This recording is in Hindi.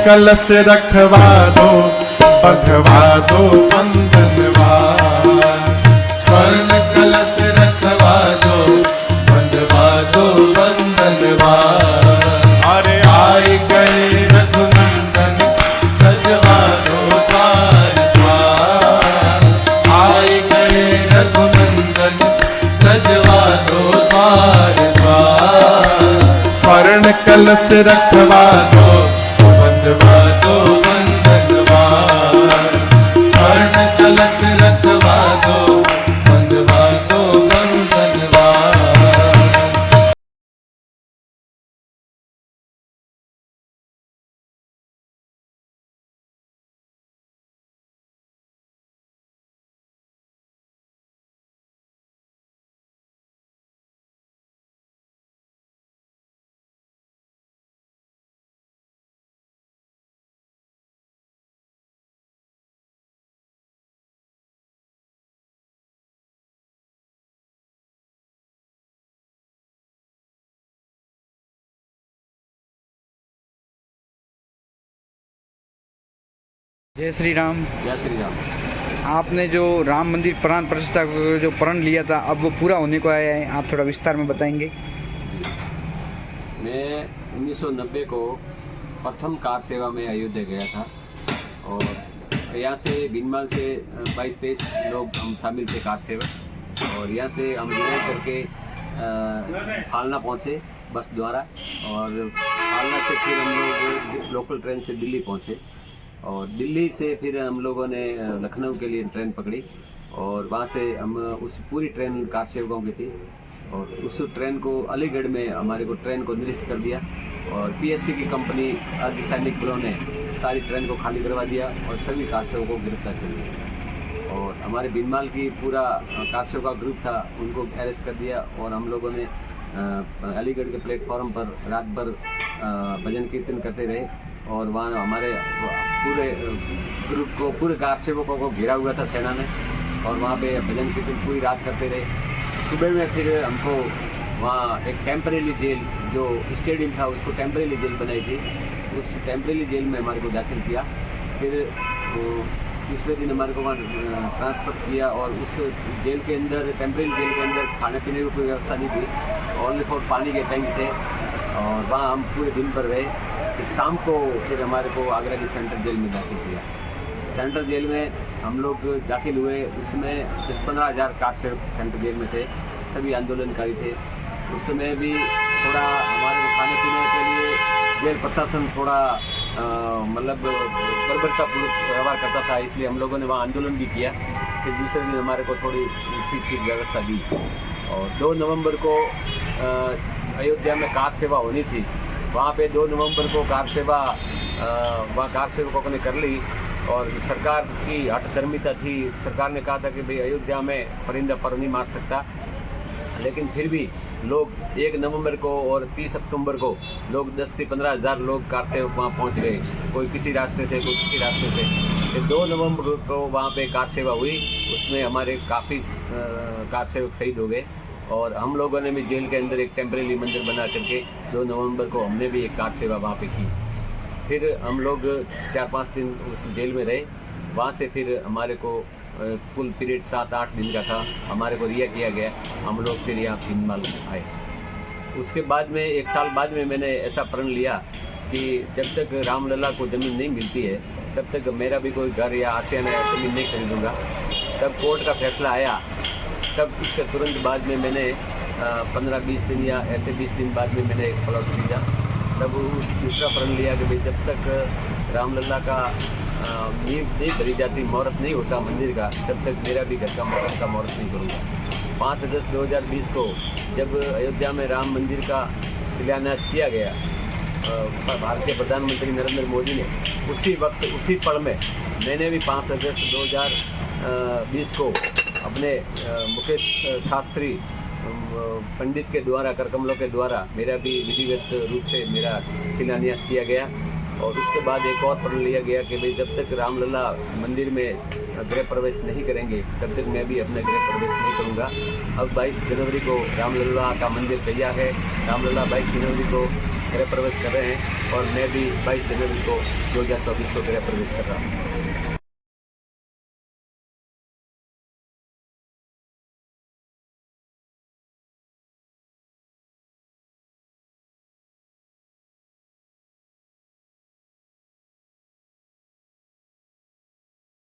कलश रखवा दो, बंधवा दो बंधनवार। स्वर्ण कलश रखवा दो, बंधवा दो बंधनवार। अरे आए गए रघुनंदन, सजवा दो द्वार द्वार। आए गए रघुनंदन, सजवा दो द्वार द्वार। स्वर्ण कलश रखवा दो, बंधवा दो बंधनवार। स्वर्ण कलश रखवा दो, बंधवा दो बंधनवार। जय श्री राम। जय श्री राम। आपने जो राम मंदिर प्राण प्रतिष्ठा का जो प्रण लिया था, अब वो पूरा होने को आया है, आप थोड़ा विस्तार में बताएंगे। मैं 1990 को प्रथम कार सेवा में अयोध्या गया था और यहाँ से बीनमाल से 22-23 लोग हम शामिल थे कार सेवा। और यहाँ से हम विनय करके फालना पहुँचे बस द्वारा, और फालना से फिर हम लोग लोकल ट्रेन से दिल्ली पहुँचे, और दिल्ली से फिर हम लोगों ने लखनऊ के लिए ट्रेन पकड़ी, और वहाँ से हम उस पूरी ट्रेन कार सेवकों की थी, और उस ट्रेन को अलीगढ़ में हमारे को ट्रेन को निरस्त कर दिया, और पीएससी की कंपनी अर्धसैनिक बलों ने सारी ट्रेन को खाली करवा दिया और सभी कार सेवकों को गिरफ्तार कर दिया। और हमारे बीनमाल की पूरा कार सेवक का ग्रुप था, उनको अरेस्ट कर दिया, और हम लोगों ने अलीगढ़ के प्लेटफॉर्म पर रात भर भजन कीर्तन करते रहे, और वहाँ हमारे पूरे ग्रुप को, पूरे कार सेवकों को घिरा हुआ था सेना ने, और वहाँ पे भजन कीर्तन पूरी रात करते रहे। सुबह में फिर हमको वहाँ एक टेम्परेरी जेल, जो स्टेडियम था उसको टेम्परेरी जेल बनाई थी, उस टेम्परेरी जेल में हमारे को दाखिल किया। फिर दूसरे दिन हमारे को वहाँ ट्रांसफ़र किया, और उस जेल के अंदर, टेम्परेरी जेल के अंदर खाने पीने की कोई व्यवस्था नहीं थी, ओनली फॉर पानी के टैंक थे, और वहाँ हम पूरे दिन पर रहे। फिर शाम को फिर हमारे को आगरा की सेंट्रल जेल में दाखिल किया। सेंट्रल जेल में हम लोग दाखिल हुए, उसमें 10-15 हज़ार कार सेवक सेंट्रल जेल में थे, सभी आंदोलनकारी थे। उस समय भी थोड़ा हमारे को खाने पीने के लिए जेल प्रशासन थोड़ा मतलब बर्बरतापूर्वक व्यवहार करता था, इसलिए हम लोगों ने वहाँ आंदोलन भी किया। फिर दूसरे दिन हमारे को थोड़ी ठीक व्यवस्था दी, और 2 नवंबर को अयोध्या में कार सेवा होनी थी, वहाँ पे 2 नवंबर को कार सेवा वहाँ कार सेवकों ने कर ली, और सरकार की हठधर्मिता थी। सरकार ने कहा था कि भाई अयोध्या में परिंदा पर नहीं मार सकता, लेकिन फिर भी लोग 1 नवंबर को और 30 अक्टूबर को लोग 10-15 हज़ार लोग कार सेवक वहाँ पहुँच गए, कोई किसी रास्ते से, कोई किसी रास्ते से। फिर 2 नवंबर को वहाँ पे कार सेवा हुई, उसमें हमारे काफ़ी कार सेवक शहीद हो गए, और हम लोगों ने भी जेल के अंदर एक टेम्परेरी मंदिर बना करके 2 नवंबर को हमने भी एक कार सेवा वहाँ पे की। फिर हम लोग 4-5 दिन उस जेल में रहे। वहाँ से फिर हमारे को कुल पीरियड 7-8 दिन का था, हमारे को रिहा किया गया, हम लोग फिर यहाँ बीनमाल आए। उसके बाद में 1 साल बाद में मैंने ऐसा प्रण लिया कि जब तक रामलला को ज़मीन नहीं मिलती है, तब तक मेरा भी कोई घर या आशियाना या ज़मीन नहीं खरीदूँगा। तब कोर्ट का फैसला आया, तब उसके तुरंत बाद में मैंने 15-20 दिन या ऐसे 20 दिन बाद में मैंने एक प्लॉट खरीदा। तब दूसरा प्रण लिया कि भाई जब तक रामलला का नींव नहीं भरी जाती, मुहूर्त नहीं होता मंदिर का, तब तक मेरा भी घर का मुहूर्त नहीं करूँगा। 5 अगस्त 2020 को जब अयोध्या में राम मंदिर का शिलान्यास किया गया भारतीय प्रधानमंत्री नरेंद्र मोदी ने, उसी वक्त उसी पल में मैंने भी 5 अगस्त 2020 को अपने मुकेश शास्त्री पंडित के द्वारा, करकमलों के द्वारा मेरा भी विधिवत रूप से मेरा शिलान्यास किया गया। और उसके बाद एक और प्रण लिया गया कि भाई जब तक रामलला मंदिर में गृह प्रवेश नहीं करेंगे, तब तक मैं भी अपना गृह प्रवेश नहीं करूंगा। अब 22 जनवरी को रामलला का मंदिर तैयार है। रामलला 22 जनवरी को गृह प्रवेश कर रहे हैं और मैं भी 22 जनवरी को 2024 को गृह प्रवेश कर रहा हूँ।